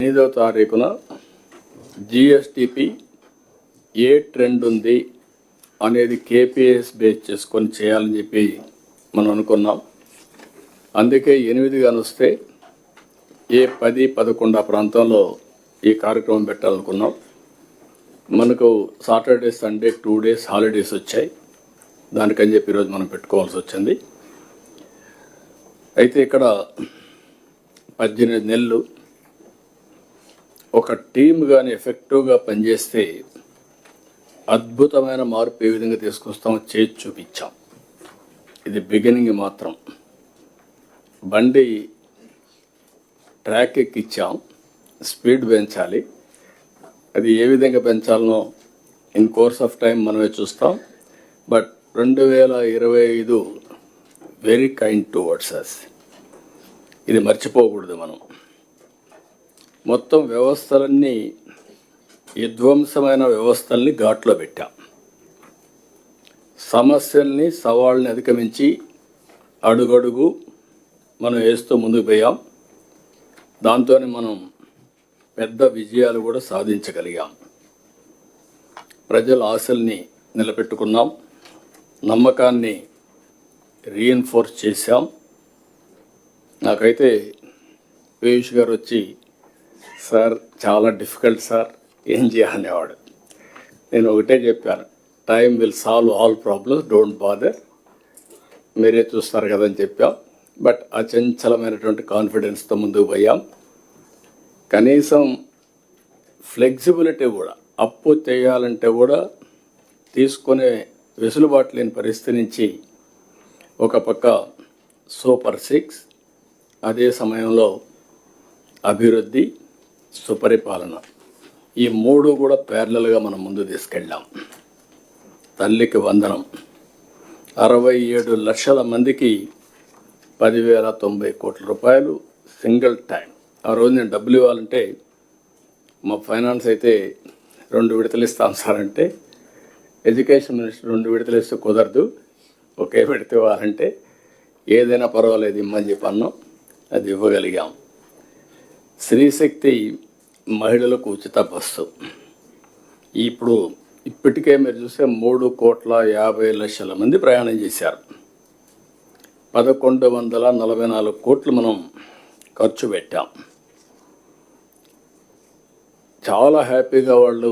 8వ తారీఖున జిఎస్టిపి ఏ ట్రెండ్ ఉంది అనేది కేపీఎస్ బేస్ చేసుకొని చేయాలని చెప్పి మనం అనుకున్నాం. అందుకే 8 కానొస్తే ఏ 10, 11 ప్రాంతంలో ఈ కార్యక్రమం పెట్టాలనుకున్నాం. మనకు సాటర్డే, సండే 2 days హాలిడేస్ వచ్చాయి. దానికని చెప్పి ఈరోజు మనం పెట్టుకోవాల్సి వచ్చింది. అయితే ఇక్కడ 18 నెలలు ఒక టీం కానీ ఎఫెక్టివ్గా పనిచేస్తే అద్భుతమైన మార్పు ఏ విధంగా తీసుకొస్తామో చేసి చూపించాం. ఇది బిగినింగ్ మాత్రం. బండి ట్రాక్ ఎక్కిచ్చాం, స్పీడ్ పెంచాలి. అది ఏ విధంగా పెంచాలనో ఇన్ కోర్స్ ఆఫ్ టైం మనమే చూస్తాం. But 2025 very kind towards us. ఇది మర్చిపోకూడదు. మనం మొత్తం వ్యవస్థలన్నీ విధ్వంసమైన వ్యవస్థల్ని ఘాట్లో పెట్టాం. సమస్యల్ని, సవాళ్ళని అధిగమించి అడుగడుగు మనం వేస్తూ ముందుకు పోయాం. దాంతోనే మనం పెద్ద విజయాలు కూడా సాధించగలిగాం. ప్రజల ఆశల్ని నిలబెట్టుకున్నాం, నమ్మకాన్ని రీఎన్ఫోర్స్ చేశాం. నాకైతే పీయూష్ గారు వచ్చి, సార్ చాలా డిఫికల్ట్ సార్, ఏం చేయాలనేవాడు. నేను ఒకటే చెప్పాను, time will solve all problems, don't bother, మీరే చూస్తారు కదని చెప్పాం. బట్ అచంచలమైనటువంటి కాన్ఫిడెన్స్తో ముందుకు పోయాం. కనీసం ఫ్లెక్సిబిలిటీ కూడా, అప్పు చేయాలంటే కూడా తీసుకునే వెసులుబాటు లేని పరిస్థితి నుంచి ఒక పక్క సూపర్ 6, అదే సమయంలో అభివృద్ధి, సుపరిపాలన, ఈ 3 కూడా ప్యారలల్గా మనం ముందు తీసుకెళ్ళాం. తల్లికి వందనం. 67 లక్షల మందికి 10,090 కోట్ల రూపాయలు సింగిల్ టైం. ఆ రోజు నేను డబ్బులు ఇవ్వాలంటే మా ఫైనాన్స్ అయితే 2 విడతలు ఇస్తాం సార్ అంటే, ఎడ్యుకేషన్ మినిస్టర్ 2 విడతలు ఇస్తే కుదరదు, ఒకే విడత ఇవ్వాలంటే ఏదైనా పర్వాలేదు ఇమ్మని చెప్పి అన్నాం. అది ఇవ్వగలిగాం. స్త్రీశక్తి మహిళలకు ఉచిత బస్సు. ఇప్పటికే మీరు చూస్తే 3,50,00,000 మంది ప్రయాణం చేశారు. 1,144 కోట్లు మనం ఖర్చు పెట్టాం. చాలా హ్యాపీగా వాళ్ళు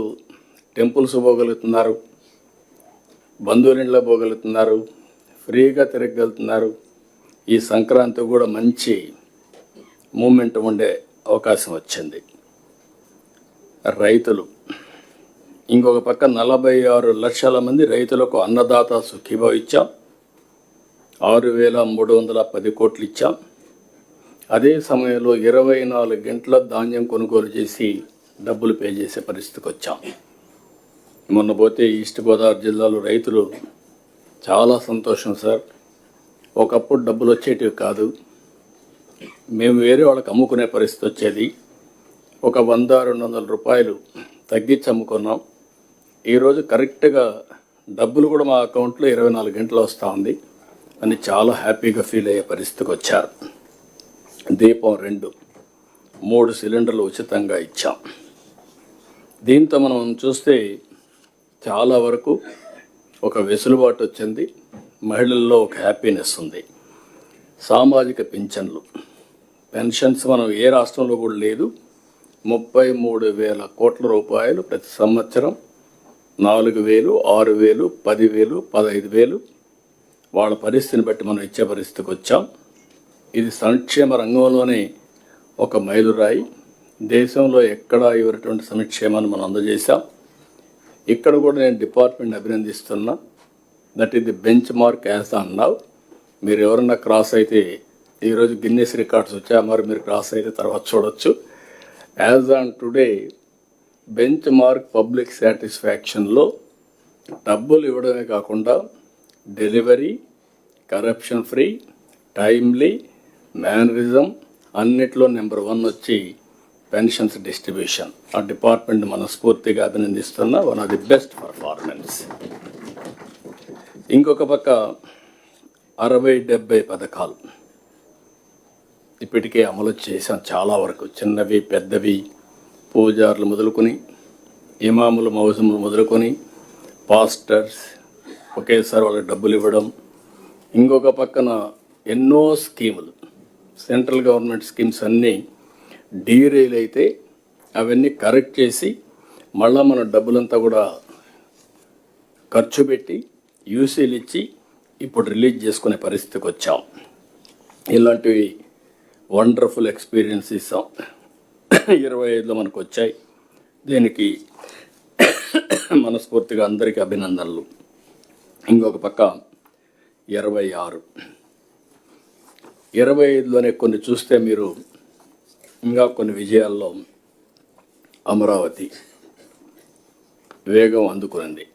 టెంపుల్స్ పోగలుగుతున్నారు, బంధువుల ఇంట్లో పోగలుగుతున్నారు, ఫ్రీగా తిరగలుగుతున్నారు. ఈ సంక్రాంతి కూడా మంచి మూమెంట్ ఉండే అవకాశం వచ్చింది. రైతులు ఇంకొక పక్క 46 లక్షల మంది రైతులకు అన్నదాత సుఖీభావ ఇచ్చాం. 6,310 కోట్లు ఇచ్చాం. అదే సమయంలో 24 గంటల ధాన్యం కొనుగోలు చేసి డబ్బులు పే చేసే పరిస్థితికి వచ్చాం. మొన్న పోతే ఈస్ట్ గోదావరి జిల్లాలో రైతులు చాలా సంతోషం సార్, ఒకప్పుడు డబ్బులు వచ్చేటివి కాదు, మేము వేరే వాళ్ళకి అమ్ముకునే పరిస్థితి వచ్చేది, ఒక 100-200 రూపాయలు తగ్గించి అమ్ముకున్నాం. ఈరోజు కరెక్ట్గా డబ్బులు కూడా మా అకౌంట్లో 24 గంటలు వస్తూ ఉంది అని చాలా హ్యాపీగా ఫీల్ అయ్యే పరిస్థితికి వచ్చారు. దీపం 2, 3 సిలిండర్లు ఉచితంగా ఇచ్చాం. దీంతో మనం చూస్తే చాలా వరకు ఒక వెసులుబాటు వచ్చింది, మహిళల్లో ఒక హ్యాపీనెస్ ఉంది. సామాజిక పింఛన్లు, పెన్షన్స్ మనం ఏ రాష్ట్రంలో కూడా లేదు. 33,000 కోట్ల రూపాయలు ప్రతి సంవత్సరం, 4,000, 6,000, 10,000, 15,000 వాళ్ళ పరిస్థితిని బట్టి మనం ఇచ్చే పరిస్థితికి వచ్చాం. ఇది సంక్షేమ రంగంలోనే ఒక మైలురాయి. దేశంలో ఎక్కడా ఇవ్వనటువంటి సంక్షేమాన్ని మనం అందజేశాం. ఇక్కడ కూడా నేను డిపార్ట్మెంట్ అభినందిస్తున్నా. That is the benchmark as on now. మీరు ఎవరన్నా క్రాస్ అయితే, ఈరోజు గిన్నెస్ రికార్డ్స్ వచ్చా, మరి మీరు క్రాస్ అయితే తర్వాత చూడొచ్చు. As on today benchmark public సాటిస్ఫాక్షన్లో డబ్బులు ఇవ్వడమే కాకుండా delivery, corruption free, timely, mannerism అన్నిట్లో నెంబర్ 1 వచ్చి పెన్షన్స్ డిస్ట్రిబ్యూషన్. ఆ డిపార్ట్మెంట్ మనస్ఫూర్తిగా అభినందిస్తున్న one of the best performance. ఇంకొక పక్క 60-70 పథకాలు ఇప్పటికే అమలు చేసాం. చాలా వరకు చిన్నవి పెద్దవి పూజారులు మొదలుకొని, ఇమాములు మౌజములు మొదలుకొని, పాస్టర్స్ ఒకేసారి వాళ్ళకి డబ్బులు ఇవ్వడం, ఇంకొక పక్కన ఎన్నో స్కీములు, సెంట్రల్ గవర్నమెంట్ స్కీమ్స్ అన్నీ డీరైల్ అయితే అవన్నీ కరెక్ట్ చేసి మళ్ళీ మన డబ్బులంతా కూడా ఖర్చు పెట్టి యూసీలు ఇచ్చి ఇప్పుడు రిలీజ్ చేసుకునే పరిస్థితికి వచ్చాం. ఇలాంటివి వండర్ఫుల్ ఎక్స్పీరియన్స్ ఇస్తాం. 25లో మనకు వచ్చాయి. దీనికి మనస్ఫూర్తిగా అందరికీ అభినందనలు. ఇంకొక పక్క 26, 25లోనే కొన్ని చూస్తే మీరు ఇంకా కొన్ని విజయాల్లో అమరావతి వేగం అందుకునింది.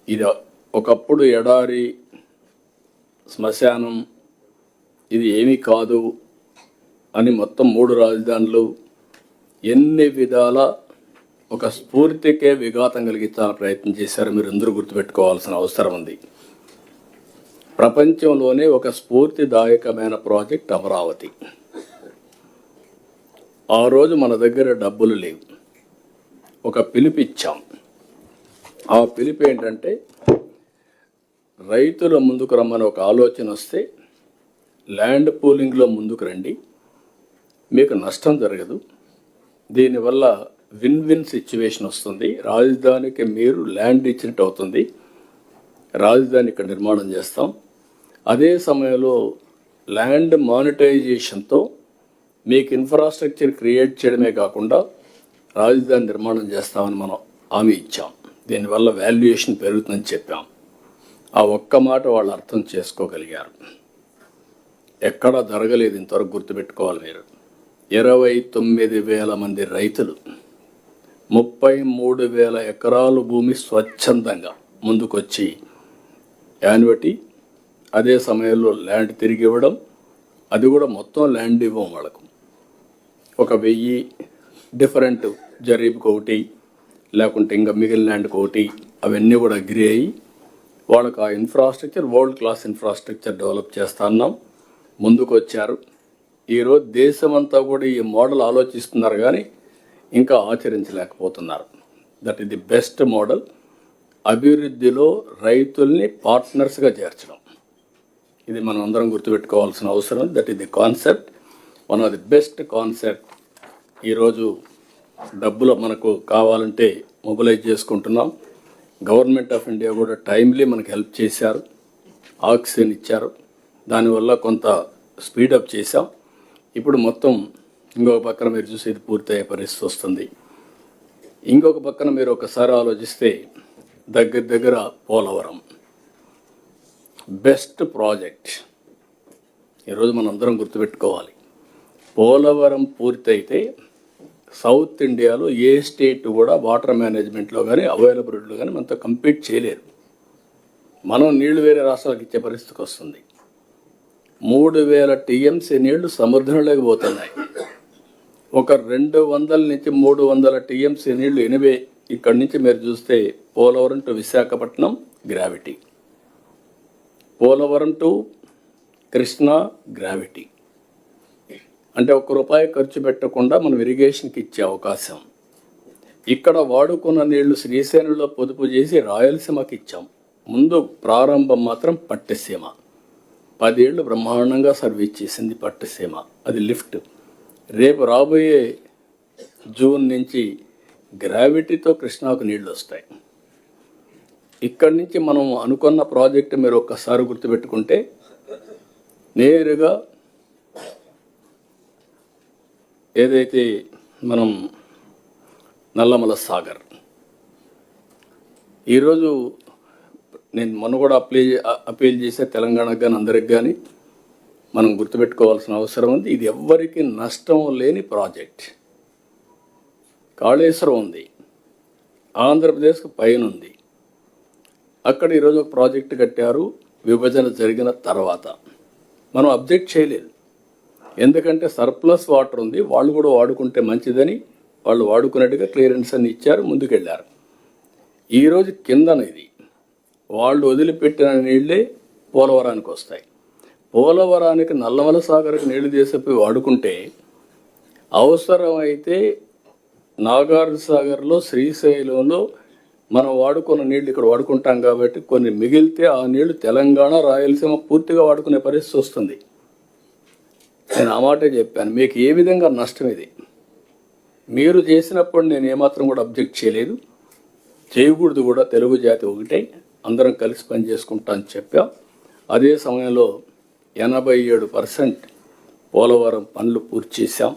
ఇది ఒకప్పుడు ఎడారి శ్మశానం, ఇది ఏమీ కాదు అని మొత్తం 3 రాజధానులు ఎన్ని విధాల ఒక స్ఫూర్తికే విఘాతం కలిగించాలని ప్రయత్నం చేశారు. మీరు అందరూ గుర్తుపెట్టుకోవాల్సిన అవసరం ఉంది. ప్రపంచంలోనే ఒక స్ఫూర్తిదాయకమైన ప్రాజెక్ట్ అమరావతి. ఆ రోజు మన దగ్గర డబ్బులు లేవు, ఒక పిలుపు ఇచ్చాం. ఆ పిలుపు ఏంటంటే రైతుల ముందుకు రమ్మని ఒక ఆలోచన వస్తే ల్యాండ్ పూలింగ్లో ముందుకు రండి, మీకు నష్టం జరగదు, దీనివల్ల విన్ విన్ సిచ్యువేషన్ వస్తుంది, రాజధానికి మీరు ల్యాండ్ ఇచ్చినట్టు అవుతుంది, రాజధాని ఇక్కడ నిర్మాణం చేస్తాం, అదే సమయంలో ల్యాండ్ మానిటైజేషన్తో మీకు ఇన్ఫ్రాస్ట్రక్చర్ క్రియేట్ చేయడమే కాకుండా రాజధాని నిర్మాణం చేస్తామని మనం హామీ ఇచ్చాం. దీనివల్ల వాల్యుయేషన్ పెరుగుతుందని చెప్పాం. ఆ ఒక్క మాట వాళ్ళు అర్థం చేసుకోగలిగారు. ఎక్కడా జరగలేదు ఇంతవరకు, గుర్తుపెట్టుకోవాలి మీరు. 29,000 మంది రైతులు 33,000 ఎకరాలు భూమి స్వచ్ఛందంగా ముందుకొచ్చి యాన్యుటీ, అదే సమయంలో ల్యాండ్ తిరిగి ఇవ్వడం, అది కూడా మొత్తం ల్యాండ్ ఇవ్వం వాళ్ళకు, ఒక 1000 డిఫరెంట్ జరీబ్కి ఒకటి, లేకుంటే ఇంకా మిగిలిన ల్యాండ్కి ఒకటి, అవన్నీ కూడా అగ్రి అయ్యి వాళ్ళకు ఆ infrastructure world class infrastructure develop చేస్తా ఉన్నాం. ముందుకు వచ్చారు. ఈరోజు దేశమంతా కూడా ఈ మోడల్ ఆలోచిస్తున్నారు కానీ ఇంకా ఆచరించలేకపోతున్నారు. That is the best model. అభివృద్ధిలో రైతుల్ని పార్ట్నర్స్గా చేర్చడం, ఇది మనం అందరం గుర్తుపెట్టుకోవాల్సిన అవసరం. That is the concept, one of the best concept. ఈరోజు డబ్బులు మనకు కావాలంటే మొబిలైజ్ చేసుకుంటున్నాం. గవర్నమెంట్ ఆఫ్ ఇండియా కూడా టైమ్లీ మనకు హెల్ప్ చేశారు, ఆక్సిజన్ ఇచ్చారు, దానివల్ల కొంత స్పీడప్ చేశాం. ఇప్పుడు మొత్తం ఇంకొక పక్కన మీరు చూసి ఇది పూర్తయ్యే పరిస్థితి వస్తుంది. ఇంకొక పక్కన మీరు ఒకసారి ఆలోచిస్తే దగ్గర పోలవరం బెస్ట్ ప్రాజెక్ట్. ఈరోజు మనం అందరం గుర్తుపెట్టుకోవాలి, పోలవరం పూర్తయితే సౌత్ ఇండియాలో ఏ స్టేట్ కూడా వాటర్ మేనేజ్మెంట్లో కానీ అవైలబిలిటీలో కానీ మనతో కంపీట్ చేయలేరు. మనం నీళ్లు వేరే రాష్ట్రాలకు ఇచ్చే పరిస్థితికి వస్తుంది. 3,000 టీఎంసీ నీళ్లు సముద్రంలోకి పోతున్నాయి. ఒక 200 నుంచి 300 టీఎంసీ నీళ్లు ఎనివే ఇక్కడి నుంచి మీరు చూస్తే Polavaram to Visakhapatnam gravity, Polavaram to Krishna gravity. అంటే ₹1 ఖర్చు పెట్టకుండా మనం ఇరిగేషన్కి ఇచ్చే అవకాశం. ఇక్కడ వాడుకున్న నీళ్లు శ్రీశైలంలో పొదుపు చేసి రాయలసీమకి ఇచ్చాం. ముందు ప్రారంభం మాత్రం పట్టిసీమ 10 ఏళ్ళు బ్రహ్మాండంగా సర్వీస్ చేసింది పట్టిసీమ, అది లిఫ్ట్. రేపు రాబోయే జూన్ నుంచి గ్రావిటీతో కృష్ణాకు నీళ్లు వస్తాయి. ఇక్కడి నుంచి మనం అనుకున్న ప్రాజెక్టు మీరు ఒక్కసారి గుర్తుపెట్టుకుంటే నేరుగా ఏదైతే మనం నల్లమల సాగర్, ఈరోజు నేను మొన్న కూడా అపీల్ చేసే తెలంగాణకు కానీ అందరికి కానీ మనం గుర్తుపెట్టుకోవాల్సిన అవసరం ఉంది. ఇది ఎవ్వరికి నష్టం లేని ప్రాజెక్ట్. కాళేశ్వరం ఉంది, ఆంధ్రప్రదేశ్కు పైన ఉంది. అక్కడ ఈరోజు ఒక ప్రాజెక్టు కట్టారు. విభజన జరిగిన తర్వాత మనం అబ్జెక్ట్ చేయలేదు, ఎందుకంటే సర్ప్లస్ వాటర్ ఉంది, వాళ్ళు కూడా వాడుకుంటే మంచిదని వాళ్ళు వాడుకున్నట్టుగా క్లియరెన్స్ అని ఇచ్చారు, ముందుకెళ్ళారు. ఈరోజు కిందన ఇది వాళ్ళు వదిలిపెట్టిన నీళ్ళే పోలవరానికి వస్తాయి. పోలవరానికి నల్లమల సాగర్కి నీళ్లు తీసిపోయి వాడుకుంటే అవసరమైతే నాగార్జున సాగర్లో శ్రీశైలంలో మనం వాడుకున్న నీళ్లు ఇక్కడ వాడుకుంటాం కాబట్టి కొన్ని మిగిలితే ఆ నీళ్లు తెలంగాణ రాయలసీమ పూర్తిగా వాడుకునే పరిస్థితి వస్తుంది. నేను ఆ మాటే చెప్పాను. మీకు ఏ విధంగా నష్టం ఇది? మీరు చేసినప్పుడు నేను ఏమాత్రం కూడా అబ్జెక్ట్ చేయలేదు, చేయకూడదు కూడా. తెలుగు జాతి ఒకటే, అందరం కలిసి పని చేసుకుంటా అని చెప్పాం. అదే సమయంలో 87% పోలవరం పనులు పూర్తి చేశాం.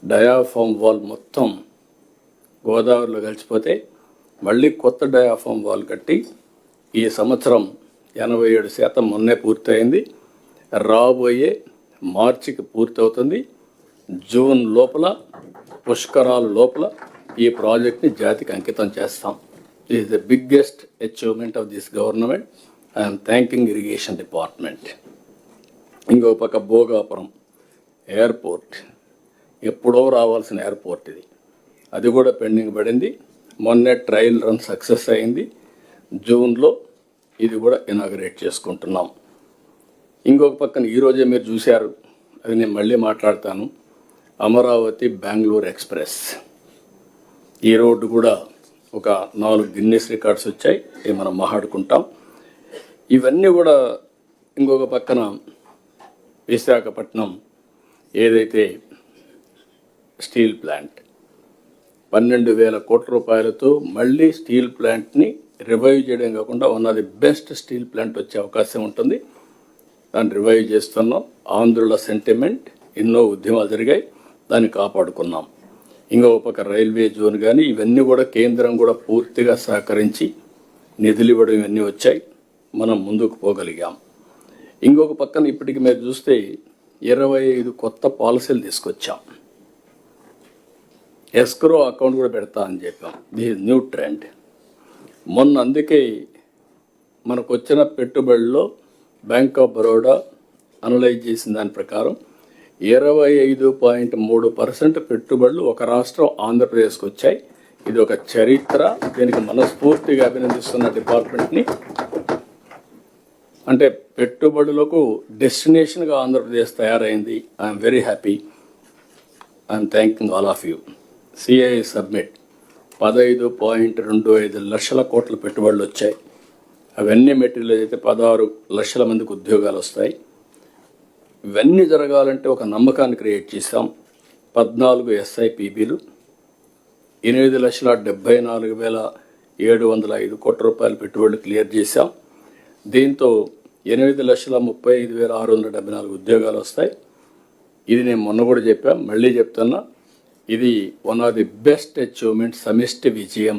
డయాఫామ్ వాల్ మొత్తం గోదావరిలో కలిసిపోతే మళ్ళీ కొత్త డయాఫామ్ వాల్ కట్టి ఈ సంవత్సరం 87% మొన్నే పూర్తయింది. రాబోయే మార్చికి పూర్తవుతుంది. జూన్ లోపల, పుష్కరాల లోపల ఈ ప్రాజెక్ట్ని జాతికి అంకితం చేస్తాం. This is the biggest achievement of this government. I'm thanking irrigation department. ఇంకో పక్క భోగాపురం ఎయిర్పోర్ట్, ఎప్పుడో రావాల్సిన ఎయిర్పోర్ట్ ఇది, అది కూడా పెండింగ్ పడింది. మొన్నే ట్రయల్ రన్ సక్సెస్ అయింది. జూన్లో ఇది కూడా ఇనాగరేట్ చేసుకుంటున్నాం. ఇంకొక పక్కన ఈరోజే మీరు చూశారు, అది నేను మళ్ళీ మాట్లాడతాను, అమరావతి బెంగళూరు ఎక్స్ప్రెస్. ఈ రోడ్డు కూడా ఒక 4 గిన్నెస్ రికార్డ్స్ వచ్చాయి, ఇవి మనం మాట్లాడుకుంటాం. ఇవన్నీ కూడా ఇంకొక పక్కన విశాఖపట్నం ఏదైతే స్టీల్ ప్లాంట్ 12,000 కోట్ల రూపాయలతో మళ్ళీ స్టీల్ ప్లాంట్ని రివైవ్ చేయడం కాకుండా one of the best steel plant వచ్చే అవకాశం ఉంటుంది. దాన్ని రివైవ్ చేస్తున్నాం. ఆంధ్రుల సెంటిమెంట్, ఎన్నో ఉద్యమాలు జరిగాయి, దాన్ని కాపాడుకున్నాం. ఇంకొక పక్క రైల్వే జోన్ కానీ ఇవన్నీ కూడా కేంద్రం కూడా పూర్తిగా సహకరించి నిధులు ఇవ్వడం ఇవన్నీ వచ్చాయి, మనం ముందుకు పోగలిగాం. ఇంకొక పక్కన ఇప్పటికి మీరు చూస్తే 25 కొత్త పాలసీలు తీసుకొచ్చాం. ఎస్క్రో అకౌంట్ కూడా పెడతా అని చెప్పాం. This new trend. మొన్న అందుకే మనకు వచ్చిన పెట్టుబడుల్లో బ్యాంక్ ఆఫ్ బరోడా అనలైజ్ చేసిన దాని ప్రకారం 25.3% పెట్టుబడులు ఒక రాష్ట్రం ఆంధ్రప్రదేశ్కి వచ్చాయి. ఇది ఒక చరిత్ర. దీనికి మనస్ఫూర్తిగా అభినందిస్తున్న డిపార్ట్మెంట్ని. అంటే పెట్టుబడులకు డెస్టినేషన్గా ఆంధ్రప్రదేశ్ తయారైంది. I'm very happy. I'm thanking all of you. CI submit 15.25 లక్షల కోట్ల పెట్టుబడులు వచ్చాయి. అవన్నీ మెటీరియల్ అయితే 16 లక్షల మందికి ఉద్యోగాలు వస్తాయి. ఇవన్నీ జరగాలంటే ఒక నమ్మకాన్ని క్రియేట్ చేశాం. 14 SIPBలు, 8,74,705 కోట్ల రూపాయల పెట్టుబడులు క్లియర్ చేశాం. దీంతో 8,35,674 ఉద్యోగాలు వస్తాయి. ఇది నేను మొన్న కూడా చెప్పాను, మళ్ళీ చెప్తున్నా, ఇది one of the best achievement, సమిష్టి విజయం,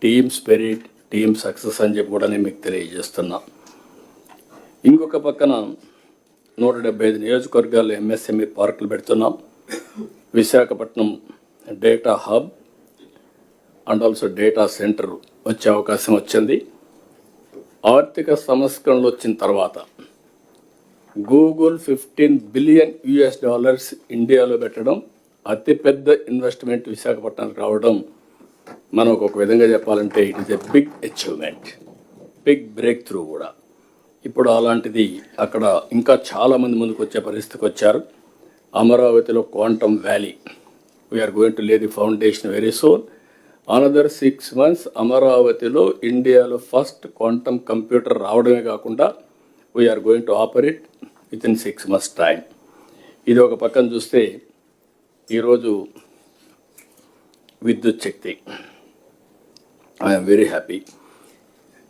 టీమ్ స్పిరిట్, టీమ్ సక్సెస్ అని చెప్పి కూడా నేను మీకు తెలియజేస్తున్నా. ఇంకొక పక్కన 175 నియోజకవర్గాల్లో MSME పార్కులు పెడుతున్నాం. Visakhapatnam data hub and also data centre వచ్చే అవకాశం వచ్చింది. ఆర్థిక సంస్కరణలు వచ్చిన తర్వాత గూగుల్ $15 బిలియన్ ఇండియాలో పెట్టడం, అతిపెద్ద ఇన్వెస్ట్మెంట్ విశాఖపట్నానికి రావడం, మనకు ఒక విధంగా చెప్పాలంటే it is a big achievement, big breakthrough కూడా. ఇప్పుడు అలాంటిది అక్కడ ఇంకా చాలామంది ముందుకు వచ్చే పరిస్థితికి వచ్చారు. అమరావతిలో quantum valley, we're going to lay the foundation very soon. Another 6 months అమరావతిలో ఇండియాలో ఫస్ట్ క్వాంటమ్ కంప్యూటర్ రావడమే కాకుండా we're going to operate within 6 months time. ఇది ఒక పక్కన చూస్తే ఈరోజు విద్యుత్ శక్తి, ఐఎమ్ వెరీ హ్యాపీ.